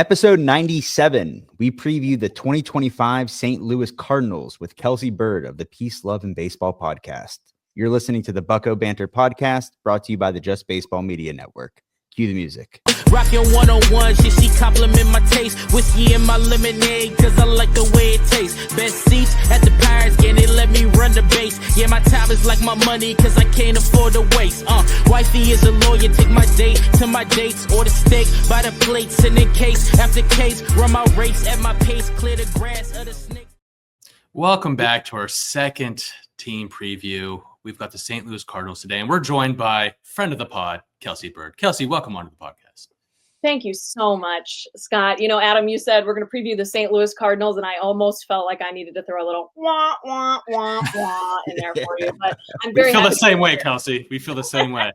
Episode 97, we preview the 2025 St. Louis Cardinals with Kelsey Bird of the Peace, Love, and Baseball podcast. You're listening to the Bucko Banter podcast, brought to you by the Just Baseball Media Network. Cue the music. Rockin' 101, she compliment my taste. Whiskey in my lemonade, cause I like the way it tastes. Best seats at the Pirates game, they let me run the base. Yeah, my time is like my money, cause I can't afford to waste. Wifey is a lawyer, take my date to my dates. Order steak by the plate, send in case after case. Run my race at my pace, clear the grass of the snake. Welcome back to our second team preview. We've got the St. Louis Cardinals today, and we're joined by friend of the pod, Kelsey Bird. Kelsey, welcome onto the podcast. Thank you so much, Scott. You know, Adam, you said we're going to preview the St. Louis Cardinals, and I almost felt like I needed to throw a little wah, wah, wah, wah in there for you. But I'm very We feel happy the same way, Kelsey. We feel the same way.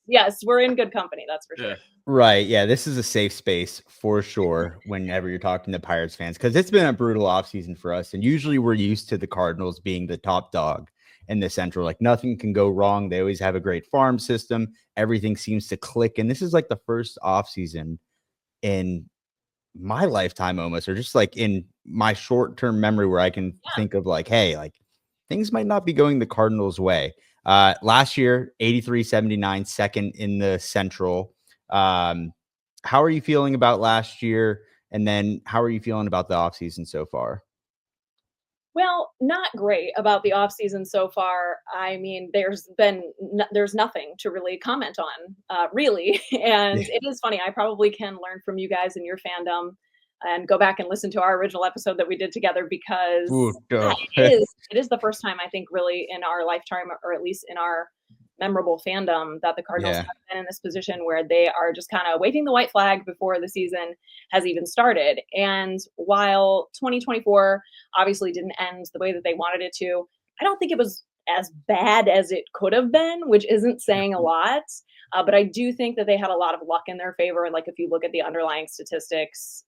Yes, we're in good company. That's for sure. Yeah. Right. Yeah, this is a safe space for sure whenever you're talking to Pirates fans, because it's been a brutal offseason for us. And usually we're used to the Cardinals being the top dog in the Central. Like nothing can go wrong. They always have a great farm system. Everything seems to click. And this is like the first offseason in my lifetime almost, or just like in my short-term memory where I can think of like, hey, like things might not be going the Cardinals' way. Last year, 83-79, second in the Central. How are you feeling about last year? And then how are you feeling about the offseason so far? Well, not great about the offseason so far. I mean, there's nothing to really comment on, really. And it is funny. I probably can learn from you guys and your fandom and go back and listen to our original episode that we did together because it is the first time I think really in our lifetime, or at least in our memorable fandom, that the Cardinals have been in this position where they are just kind of waving the white flag before the season has even started. And while 2024 obviously didn't end the way that they wanted it to, I don't think it was as bad as it could have been, which isn't saying a lot. But I do think that they had a lot of luck in their favor. And like, if you look at the underlying statistics,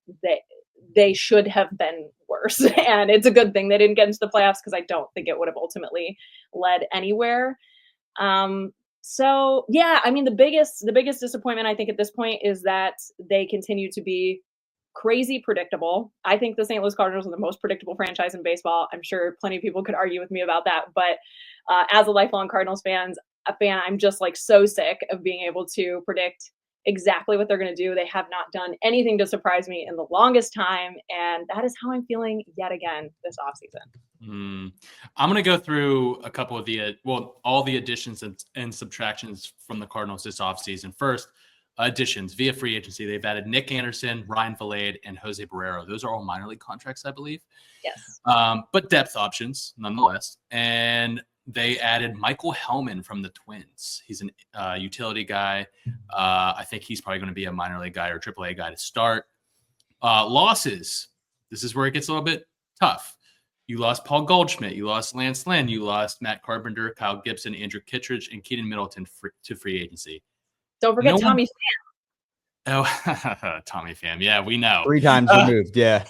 they should have been worse. And it's a good thing they didn't get into the playoffs, because I don't think it would have ultimately led anywhere. So yeah, I mean, the biggest disappointment I think at this point is that they continue to be crazy predictable. I think the St. Louis Cardinals are the most predictable franchise in baseball. I'm sure plenty of people could argue with me about that, but as a lifelong Cardinals fan, I'm just like so sick of being able to predict exactly what they're going to do. They have not done anything to surprise me in the longest time, and that is how I'm feeling yet again this offseason. I'm going to go through a couple of all the additions and subtractions from the Cardinals this offseason. First, additions via free agency. They've added Nick Anderson, Ryan Valade, and Jose Barrero. Those are all minor league contracts, I believe. Yes. But depth options nonetheless. And they added Michael Hellman from the Twins. He's a utility guy. I think he's probably going to be a minor league guy or AAA guy to start. Losses. This is where it gets a little bit tough. You lost Paul Goldschmidt. You lost Lance Lynn. You lost Matt Carpenter, Kyle Gibson, Andrew Kittredge, and Keaton Middleton to free agency. Don't forget Tommy Pham. Oh, Tommy Pham. Yeah, we know. 3 times removed. Yeah.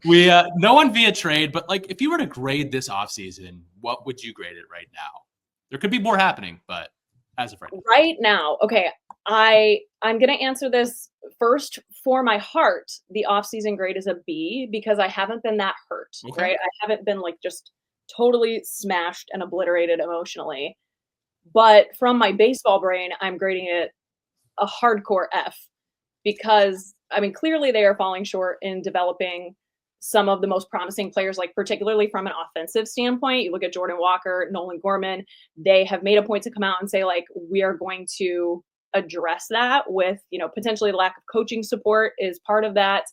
No one via trade, but like if you were to grade this offseason, what would you grade it right now? There could be more happening, but as of right now, okay, I'm going to answer this first. For my heart, the offseason grade is a B, because I haven't been that hurt, right? I haven't been like just totally smashed and obliterated emotionally. But from my baseball brain, I'm grading it a hardcore F, because, I mean, clearly they are falling short in developing some of the most promising players, like particularly from an offensive standpoint. You look at Jordan Walker, Nolan Gorman, they have made a point to come out and say, like, we are going to address that with, potentially the lack of coaching support is part of that.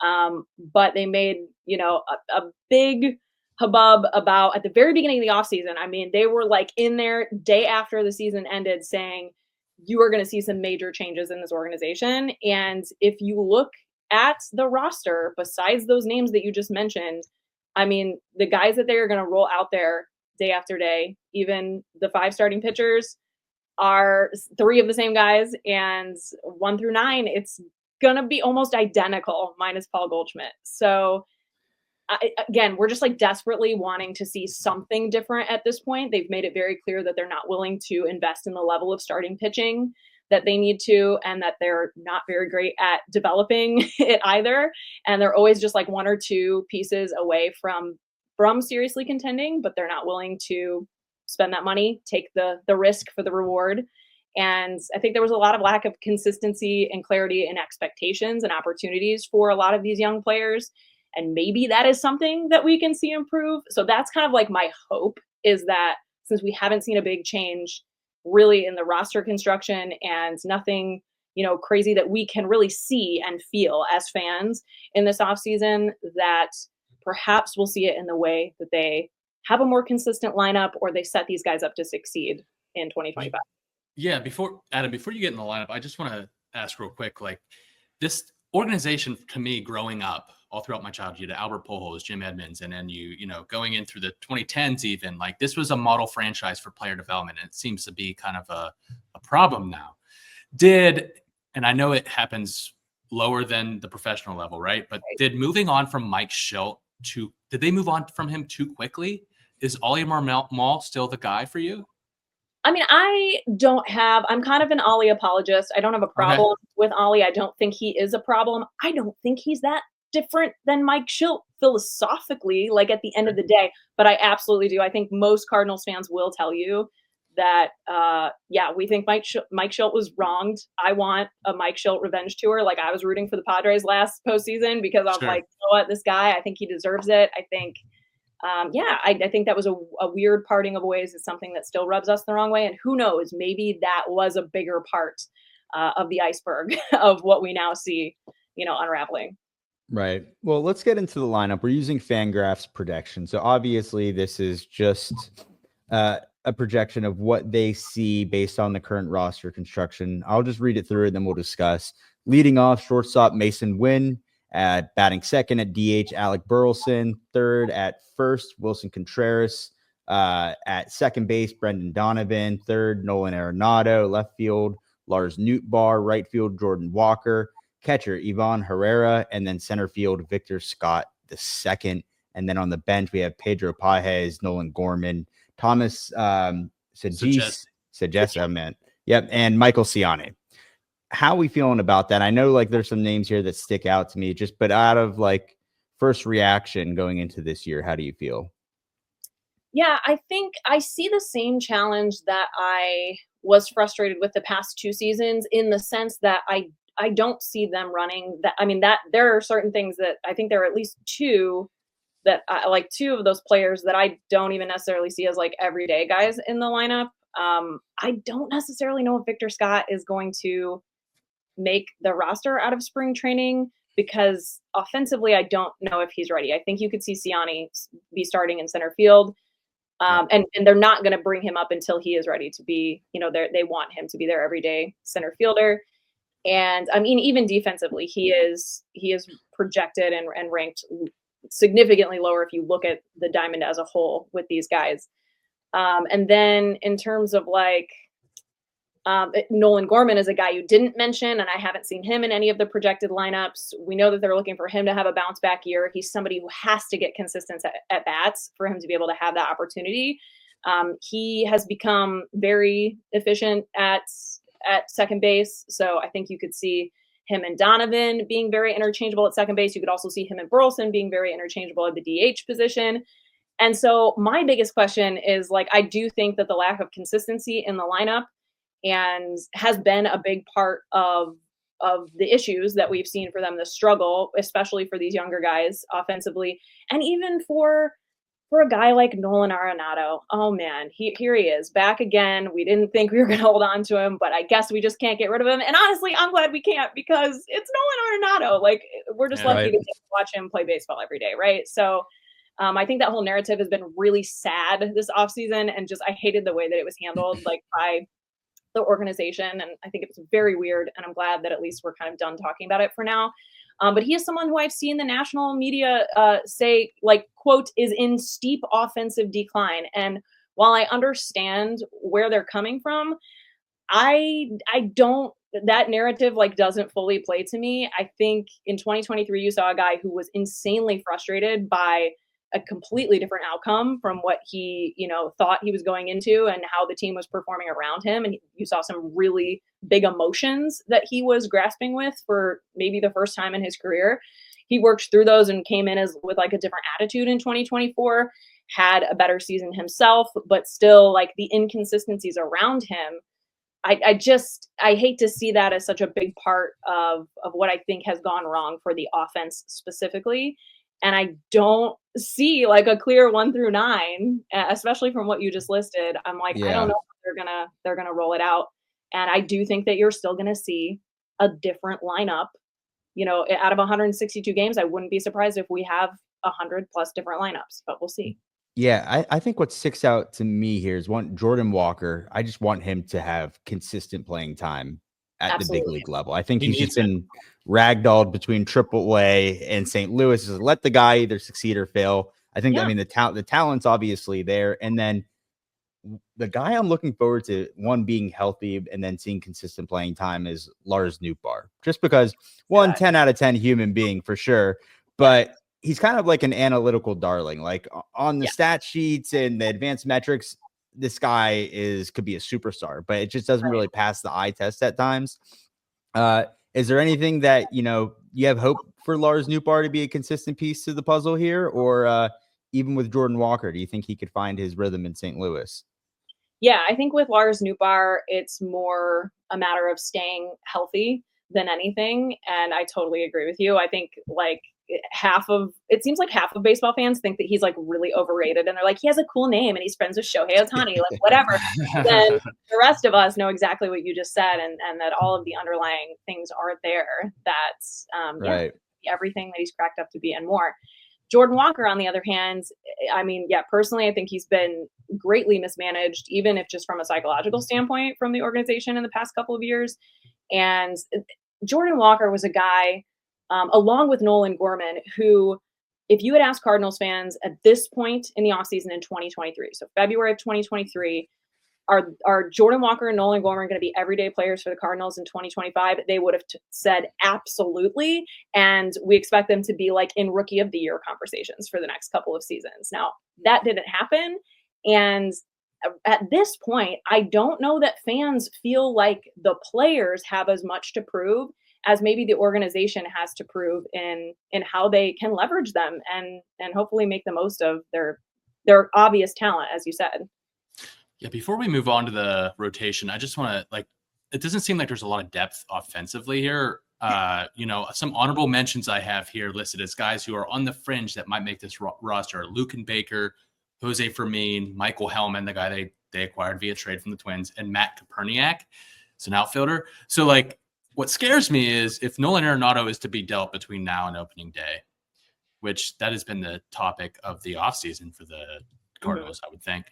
But they made, a big hubbub about at the very beginning of the offseason. I mean, they were like in there day after the season ended saying, you are going to see some major changes in this organization. And if you look at the roster, besides those names that you just mentioned, I mean, the guys that they are going to roll out there day after day, even the 5 starting pitchers, are 3 of the same guys, and 1 through 9, it's going to be almost identical minus Paul Goldschmidt. So again, we're just like desperately wanting to see something different at this point. They've made it very clear that they're not willing to invest in the level of starting pitching that they need to, and that they're not very great at developing it either. And they're always just like one or two pieces away from seriously contending, but they're not willing to spend that money, take the risk for the reward. And I think there was a lot of lack of consistency and clarity and expectations and opportunities for a lot of these young players. And maybe that is something that we can see improve. So that's kind of like my hope, is that since we haven't seen a big change really in the roster construction and nothing, crazy that we can really see and feel as fans in this offseason, that perhaps we'll see it in the way that they have a more consistent lineup, or they set these guys up to succeed in 2025. Yeah, before you get in the lineup, I just want to ask real quick, like, this organization to me growing up all throughout my childhood, you had Albert Pujols, Jim Edmonds, and then you going in through the 2010s even, like, this was a model franchise for player development, and it seems to be kind of a problem now. And I know it happens lower than the professional level, right? But did moving on from Mike Schilt did they move on from him too quickly? Is Ollie Marmol still the guy for you? I mean, I'm kind of an Ollie apologist. I don't have a problem with Ollie. I don't think he is a problem. I don't think he's that different than Mike Schilt philosophically, like at the end of the day. But I absolutely do. I think most Cardinals fans will tell you that, we think Mike Schilt was wronged. I want a Mike Schilt revenge tour. Like, I was rooting for the Padres last postseason because I'm like, you know what, this guy, I think he deserves it. I think I think that was a weird parting of ways. It's something that still rubs us the wrong way. And who knows, maybe that was a bigger part of the iceberg of what we now see, unraveling. Right. Well, let's get into the lineup. We're using Fangraphs projection. So obviously this is just a projection of what they see based on the current roster construction. I'll just read it through and then we'll discuss. Leading off, shortstop Mason Wynn. At batting second at DH, Alec Burleson. Third at first, Wilson Contreras. At second base, Brendan Donovan. Third, Nolan Arenado. Left field, Lars Nootbaar. Right field, Jordan Walker. Catcher, Ivan Herrera. And then center field, Victor Scott II. And then on the bench, we have Pedro Pages, Nolan Gorman, Thomas Sagessa, Yep, and Michael Ciane. How are we feeling about that? I know, like, there's some names here that stick out to me, but out of like first reaction going into this year, how do you feel? Yeah, I think I see the same challenge that I was frustrated with the past two seasons, in the sense that I don't see them running that. I mean, that there are certain things that I think there are at least two of those players that I don't even necessarily see as like everyday guys in the lineup. I don't necessarily know if Victor Scott is going to make the roster out of spring training, because offensively, I don't know if he's ready. I think you could see Ciane be starting in center field. And they're not going to bring him up until he is ready to be, they want him to be their everyday center fielder. And I mean, even defensively, he is projected and ranked significantly lower if you look at the diamond as a whole with these guys. And then in terms of like, Nolan Gorman is a guy you didn't mention, and I haven't seen him in any of the projected lineups. We know that they're looking for him to have a bounce back year. He's somebody who has to get consistent at bats for him to be able to have that opportunity. He has become very efficient at second base. So I think you could see him and Donovan being very interchangeable at second base. You could also see him and Burleson being very interchangeable at the DH position. And so my biggest question is, like, I do think that the lack of consistency in the lineup and has been a big part of the issues that we've seen for them, the struggle, especially for these younger guys offensively. And even for a guy like Nolan Arenado, oh man, here he is back again. We didn't think we were going to hold on to him, but I guess we just can't get rid of him. And honestly, I'm glad we can't, because it's Nolan Arenado. Like, we're just lucky to watch him play baseball every day, right? So I think that whole narrative has been really sad this offseason, and just I hated the way that it was handled, like, by the organization. And I think it was very weird. And I'm glad that at least we're kind of done talking about it for now. But he is someone who I've seen the national media say, like, quote, is in steep offensive decline. And while I understand where they're coming from, I don't, that narrative like doesn't fully play to me. I think in 2023, you saw a guy who was insanely frustrated by a completely different outcome from what he, thought he was going into and how the team was performing around him. And you saw some really big emotions that he was grasping with for maybe the first time in his career. He worked through those and came in with like a different attitude in 2024, had a better season himself, but still like the inconsistencies around him. I hate to see that as such a big part of what I think has gone wrong for the offense specifically. And I don't see like a clear 1 through 9, especially from what you just listed. I'm like, I don't know if they're gonna roll it out. And I do think that you're still gonna see a different lineup. Out of 162 games, I wouldn't be surprised if we have 100 plus different lineups, but we'll see. Yeah, I think what sticks out to me here is Jordan Walker. I just want him to have consistent playing time at the big league level. I think he's just been ragdolled between AAA and St. Louis. Just let the guy either succeed or fail. I think, I mean, the talent's obviously there. And then the guy I'm looking forward to, one, being healthy and then seeing consistent playing time is Lars Nootbaar. Just because, 10 out of 10 human being for sure. But he's kind of like an analytical darling. Like on the stat sheets and the advanced metrics, this guy could be a superstar, but it just doesn't really pass the eye test at times. Is there anything that, you have hope for Lars Nootbaar to be a consistent piece to the puzzle here? Or even with Jordan Walker, do you think he could find his rhythm in St. Louis? Yeah, I think with Lars Nootbaar, it's more a matter of staying healthy than anything. And I totally agree with you. I think like it seems like half of baseball fans think that he's like really overrated, and they're like, he has a cool name and he's friends with Shohei Ohtani, like whatever. Then the rest of us know exactly what you just said, and that all of the underlying things are there. That's everything that he's cracked up to be and more. Jordan Walker, on the other hand, I mean, personally, I think he's been greatly mismanaged, even if just from a psychological standpoint from the organization in the past couple of years. And Jordan Walker was a guy, along with Nolan Gorman, who, if you had asked Cardinals fans at this point in the offseason in 2023, so February of 2023, are Jordan Walker and Nolan Gorman going to be everyday players for the Cardinals in 2025? They would have said absolutely. And we expect them to be like in rookie of the year conversations for the next couple of seasons. Now, that didn't happen. And at this point, I don't know that fans feel like the players have as much to prove as maybe the organization has to prove in how they can leverage them and hopefully make the most of their obvious talent, as you said. Yeah, before we move on to the rotation, I just want to it doesn't seem like there's a lot of depth offensively here. Some honorable mentions I have here listed as guys who are on the fringe that might make this roster: Luken Baker, Jose Fermin, Michael Hellman, the guy they acquired via trade from the Twins, and Matt Koperniak. It's an outfielder. So what scares me is if Nolan Arenado is to be dealt between now and opening day, which that has been the topic of the offseason for the Cardinals, I would think.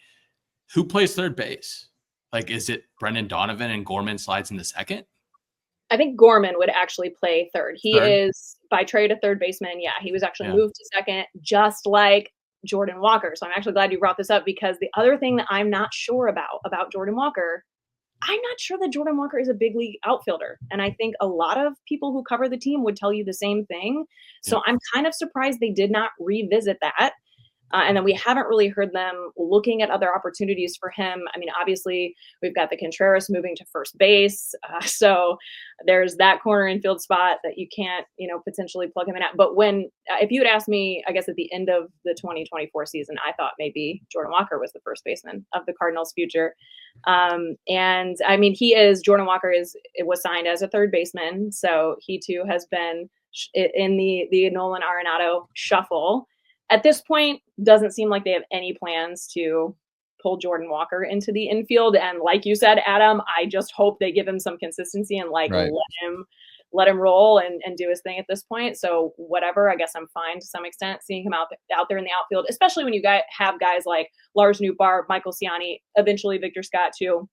Who plays third base? Is it Brendan Donovan and Gorman slides in the second? I think Gorman would actually play third. He is by trade a third baseman. Yeah, he was actually moved to second, just like Jordan Walker. So I'm actually glad you brought this up, because the other thing that I'm not sure about Jordan Walker, I'm not sure that Jordan Walker is a big league outfielder. And I think a lot of people who cover the team would tell you the same thing. So I'm kind of surprised they did not revisit that. And then we haven't really heard them looking at other opportunities for him. I mean, obviously, we've got the Contreras moving to first base. So there's that corner infield spot that you can't, potentially plug him in at. But if you had asked me, I guess at the end of the 2024 season, I thought maybe Jordan Walker was the first baseman of the Cardinals' future. And I mean, Jordan Walker was signed as a third baseman. So he too has been in the Nolan Arenado shuffle. At this point, doesn't seem like they have any plans to pull Jordan Walker into the infield. And like you said, Adam, I just hope they give him some consistency and let him roll and do his thing at this point. So whatever, I guess I'm fine to some extent seeing him out there in the outfield, especially when you have guys like Lars Nootbaar, Michael Ciani, eventually Victor Scott too,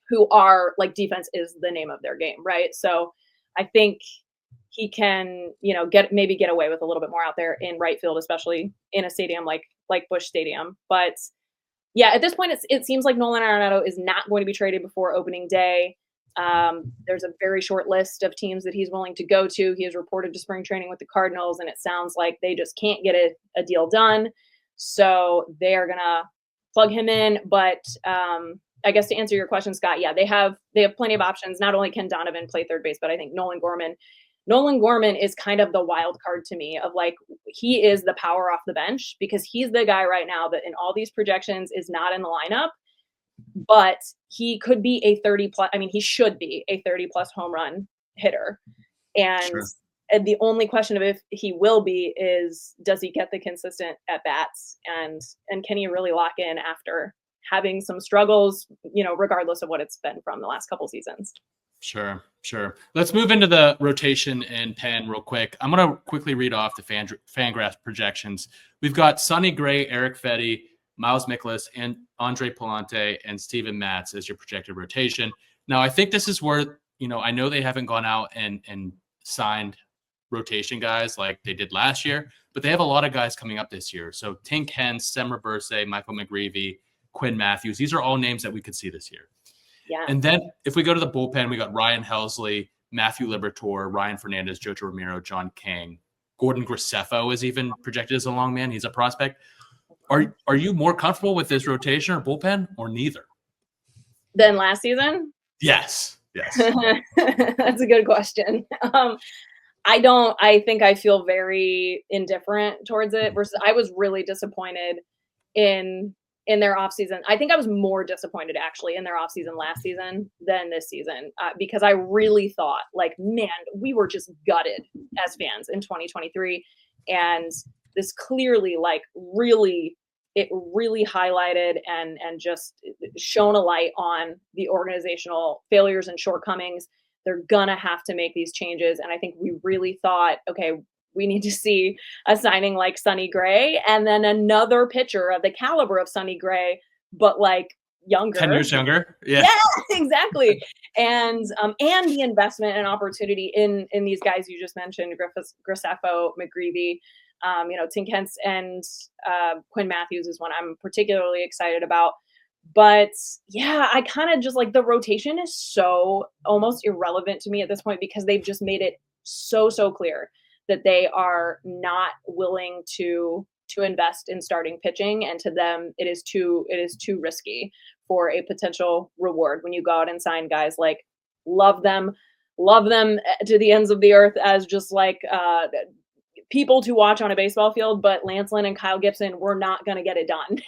who are defense is the name of their game, right? So I think he can, get away with a little bit more out there in right field, especially in a stadium like Busch Stadium. But yeah, at this point, it seems like Nolan Arenado is not going to be traded before opening day. There's a very short list of teams that he's willing to go to. He has reported to spring training with the Cardinals, and it sounds like they just can't get a deal done. So they are gonna plug him in. But I guess to answer your question, Scott, yeah, they have plenty of options. Not only can Donovan play third base, but I think Nolan Gorman is kind of the wild card to me of like, he is the power off the bench because he's the guy right now that in all these projections is not in the lineup, but he could be a 30 plus. I mean, he should be a 30 plus home run hitter. And Sure. And the only question of if he will be is, does he get the consistent at bats, and can he really lock in after having some struggles, regardless of what it's been from the last couple seasons. Sure. Let's move into the rotation and pen real quick. I'm going to quickly read off the Fangraphs projections. We've got Sonny Gray, Eric Fetty, Miles Mikolas, and Andre Palante, and Steven Matz as your projected rotation. Now, I think this is where, I know they haven't gone out and signed rotation guys like they did last year, but they have a lot of guys coming up this year. So Tink Hens, Sem Reverse, Michael McGreevy, Quinn Matthews. These are all names that we could see this year. Yeah. And then if we go to the bullpen, we got Ryan Helsley, Matthew Liberatore, Ryan Fernandez, Jojo Romero, John King. Gordon Graceffo is even projected as a long man. He's a prospect. Are you more comfortable with this rotation or bullpen, or neither? Than last season? Yes. That's a good question. I think I feel very indifferent towards it versus I was really disappointed in their offseason. I think I was more disappointed actually in their offseason last season than this season because I really thought like, man, we were just gutted as fans in 2023. And this clearly it really highlighted and just shone a light on the organizational failures and shortcomings. They're gonna have to make these changes. And I think we really thought, okay, we need to see a signing like Sonny Gray and then another pitcher of the caliber of Sonny Gray, but like younger. 10 years younger. Yeah, exactly. And the investment and opportunity in these guys you just mentioned, Graceffo, McGreevy, Tink Hens and Quinn Matthews is one I'm particularly excited about. But yeah, I kind of just like the rotation is so almost irrelevant to me at this point because they've just made it so clear that they are not willing to invest in starting pitching, and to them it is too risky for a potential reward when you go out and sign guys like love them to the ends of the earth as just like people to watch on a baseball field, but Lance Lynn and Kyle Gibson were not going to get it done.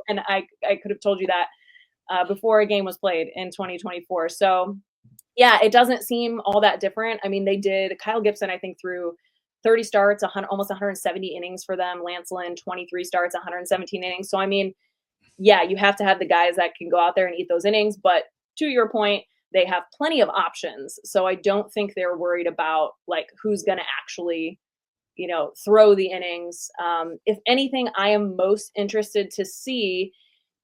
And I could have told you that before a game was played in 2024. So yeah, it doesn't seem all that different. I mean, they did Kyle Gibson, I think, through 30 starts, almost 170 innings for them. Lance Lynn, 23 starts, 117 innings. So, I mean, yeah, you have to have the guys that can go out there and eat those innings. But to your point, they have plenty of options. So I don't think they're worried about like who's going to actually, throw the innings. If anything, I am most interested to see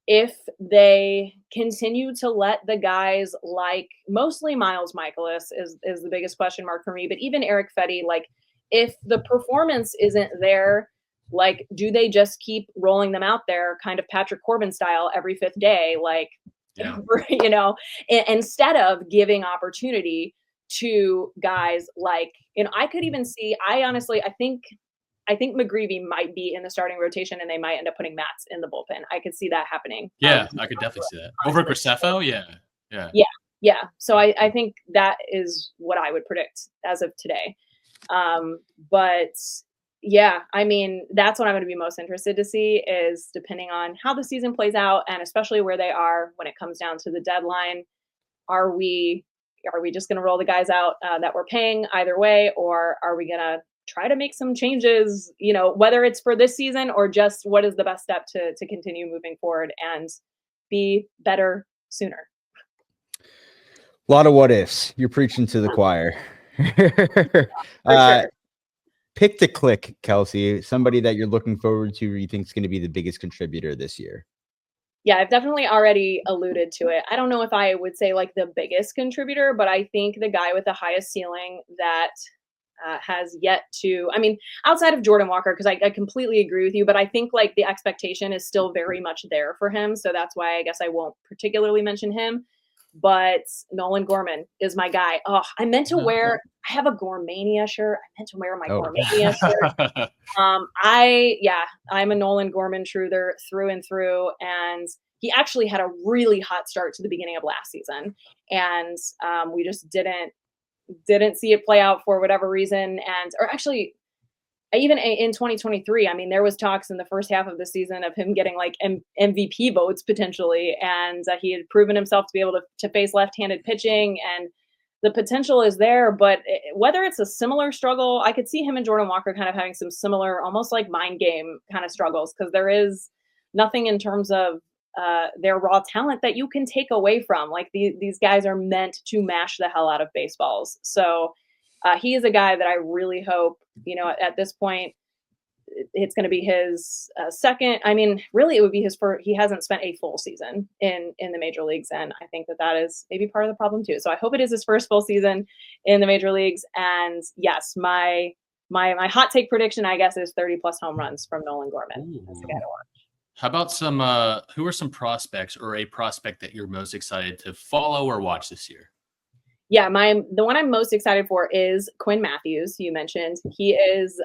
if they continue to let the guys like mostly Miles Mikolas is the biggest question mark for me, but even Eric Fetty, like if the performance isn't there, like do they just keep rolling them out there kind of Patrick Corbin style every fifth day, like, instead of giving opportunity to guys like, I could even see, I think McGreevy might be in the starting rotation and they might end up putting Matz in the bullpen. I could see that happening. Yeah, I could definitely see that. Over Graceffo? Yeah. Yeah. So I think that is what I would predict as of today. But yeah, I mean, that's what I'm going to be most interested to see is depending on how the season plays out and especially where they are when it comes down to the deadline. Are we just going to roll the guys out that we're paying either way, or are we going to try to make some changes, whether it's for this season or just what is the best step to continue moving forward and be better sooner? A lot of what ifs. You're preaching to the choir. Sure. Pick to click, Kelsey, somebody that you're looking forward to or you think is going to be the biggest contributor this year. Yeah, I've definitely already alluded to it. I don't know if I would say like the biggest contributor, but I think the guy with the highest ceiling that has yet to, I mean, outside of Jordan Walker, because I completely agree with you, but I think like the expectation is still very much there for him. So that's why I guess I won't particularly mention him. but Nolan Gorman is my guy. Oh, I meant to wear, I have a Gormania shirt. I meant to wear my Gormania shirt. I'm a Nolan Gorman truther through and through. And he actually had a really hot start to the beginning of last season. And we just didn't see it play out for whatever reason. Or actually, even in 2023, I mean, there was talks in the first half of the season of him getting like MVP votes potentially, and he had proven himself to be able to face left-handed pitching, and the potential is there. But whether it's a similar struggle, I could see him and Jordan Walker kind of having some similar, almost like mind game kind of struggles, because there is nothing in terms of their raw talent that you can take away from. Like these guys are meant to mash the hell out of baseballs. So he is a guy that I really hope, at this point, it's going to be his second. I mean, really, it would be his first. He hasn't spent a full season in the major leagues, and I think that is maybe part of the problem too. So I hope it is his first full season in the major leagues. And yes, my hot take prediction, I guess, is 30+ home runs from Nolan Gorman. That's the guy to watch. How about who are some prospects or a prospect that you're most excited to follow or watch this year? Yeah, the one I'm most excited for is Quinn Matthews. You mentioned he was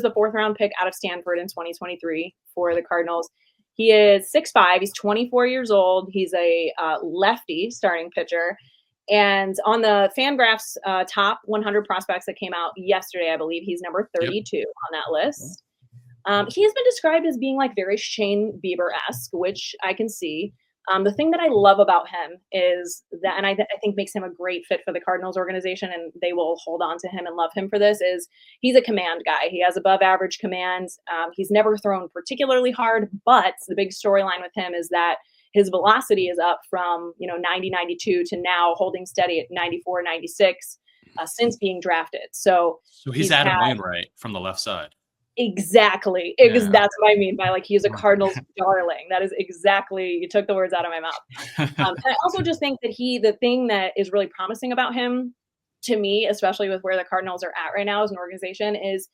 the 4th round pick out of Stanford in 2023 for the Cardinals. He is 6'5". He's 24 years old. He's a lefty starting pitcher. And on the Fangraphs top 100 prospects that came out yesterday, I believe he's number 32 on that list. He has been described as being like very Shane Bieber-esque, which I can see. The thing that I love about him is that, and I think makes him a great fit for the Cardinals organization, and they will hold on to him and love him for this, is he's a command guy. He has above average command. He's never thrown particularly hard, but the big storyline with him is that his velocity is up from 90, 92 to now holding steady at 94, 96 since being drafted. So he's Adam Wainwright from the left side. Exactly. Yeah. That's what I mean by like, he's a Cardinals darling. That is exactly, you took the words out of my mouth. And I also just think that the thing that is really promising about him, to me, especially with where the Cardinals are at right now as an organization, is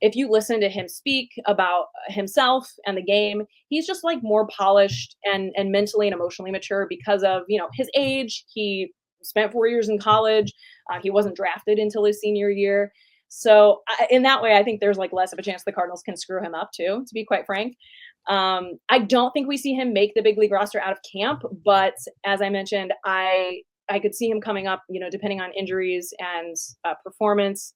if you listen to him speak about himself and the game, he's just like more polished and mentally and emotionally mature because of, his age. He spent 4 years in college. He wasn't drafted until his senior year. So in that way, I think there's like less of a chance the Cardinals can screw him up too, to be quite frank. I don't think we see him make the big league roster out of camp, but as I mentioned, I could see him coming up, depending on injuries and performance,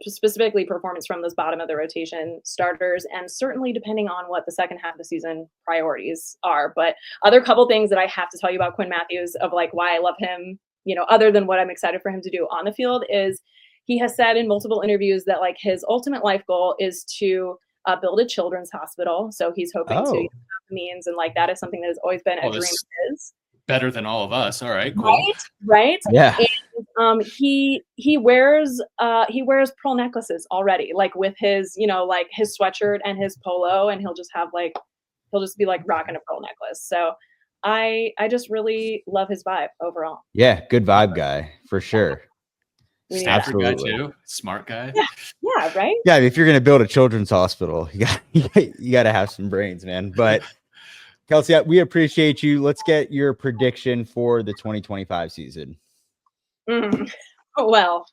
specifically performance from those bottom of the rotation starters, and certainly depending on what the second half of the season priorities are. But other couple things that I have to tell you about Quinn Matthews of like why I love him, other than what I'm excited for him to do on the field, is he has said in multiple interviews that like his ultimate life goal is to build a children's hosptal. So he's hoping to have the means, and like that is something that has always been a dream of his. Better than all of us. All right, cool. Right. Yeah. And he wears pearl necklaces already, like with his like his sweatshirt and his polo, and he'll just be like rocking a pearl necklace. So I just really love his vibe overall. Yeah, good vibe guy for sure. Stanford guy too, smart guy. Yeah, right. Yeah, if you're gonna build a children's hospital, you got to have some brains, man. But Kelsey, we appreciate you. Let's get your prediction for the 2025 season. Well,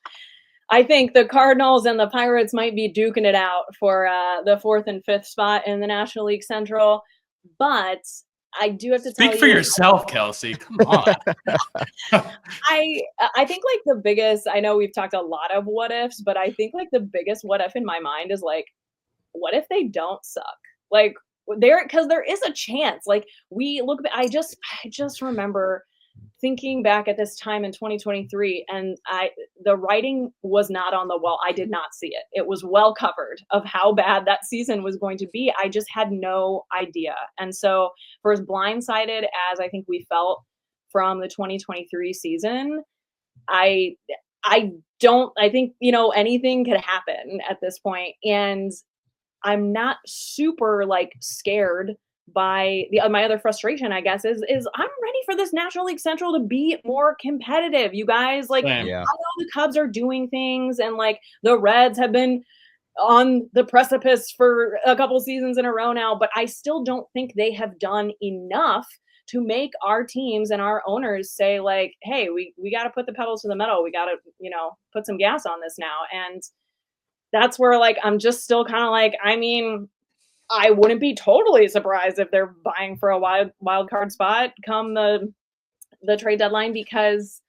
I think the Cardinals and the Pirates might be duking it out for the 4th and 5th spot in the National League Central, but I do have to tell you. Speak for yourself, Kelsey. Come on. I think like the biggest, I know we've talked a lot of what ifs, but I think like the biggest what if in my mind is like, what if they don't suck? Like because there is a chance. Like I just remember thinking back at this time in 2023, and the writing was not on the wall. I did not see it. It was well covered of how bad that season was going to be. I just had no idea. And so for as blindsided as I think we felt from the 2023 season, I think, anything could happen at this point. And I'm not super like scared by my other frustration, I guess, is I'm ready for this National League Central to be more competitive. You guys, like, I know the Cubs are doing things, and like the Reds have been on the precipice for a couple seasons in a row now, but I still don't think they have done enough to make our teams and our owners say like, hey, we got to put the pedals to the metal. We got to, put some gas on this now. And that's where like, I'm just still kind of like, I mean, I wouldn't be totally surprised if they're buying for a wild card spot come the trade deadline, because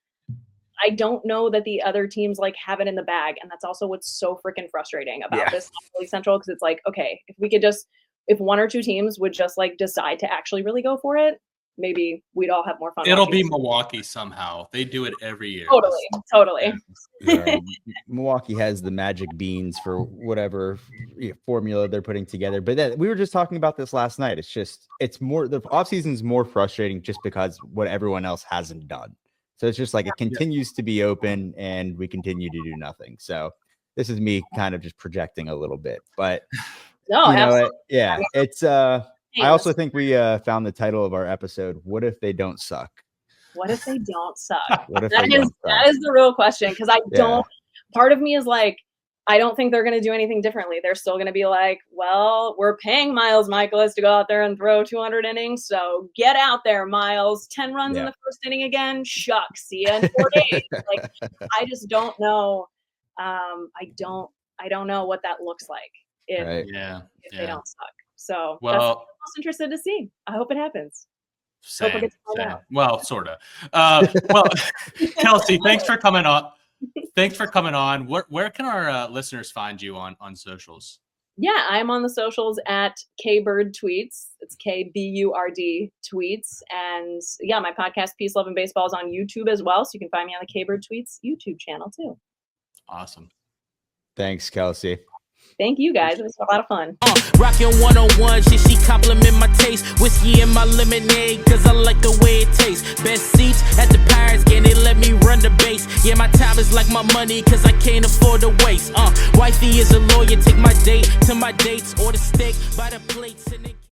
I don't know that the other teams like have it in the bag. And that's also what's so freaking frustrating about this League Central. Cause it's like, okay, if one or two teams would just like decide to actually really go for it, maybe we'd all have more fun. It'll be Milwaukee somehow. They do it every year. Totally. Yeah. Milwaukee has the magic beans for whatever formula they're putting together. But we were just talking about this last night. It's more, the offseason is more frustrating just because what everyone else hasn't done. So it's just like it continues to be open and we continue to do nothing. So this is me kind of just projecting a little bit, but it's I also think we found the title of our episode. What if they don't suck? What if they don't suck? That is the real question. Because part of me is like, I don't think they're going to do anything differently. They're still going to be like, well, we're paying Miles Michaelis to go out there and throw 200 innings. So get out there, Miles. 10 runs in the first inning again. Shucks. See you in 4 days. Like, I just don't know. I don't know what that looks like if they don't suck. So that's what I'm most interested to see. I hope it happens. Same. Well, sort of. Kelsey, thanks for coming on. Where can our listeners find you on socials? Yeah, I'm on the socials at KBird Tweets. It's KBURD Tweets. And yeah, my podcast, Peace, Love, and Baseball, is on YouTube as well. So you can find me on the KBird Tweets YouTube channel too. Awesome. Thanks, Kelsey. Thank you guys. It was a lot of fun. Rockin' 101, she compliment my taste. Whiskey in my lemonade, cause I like the way it tastes. Best seats at the Pirates game, they let me run the base. Yeah, my time is like my money, cause I can't afford to waste. Wifey is a lawyer, take my date to my dates. Or the steak by the plates. And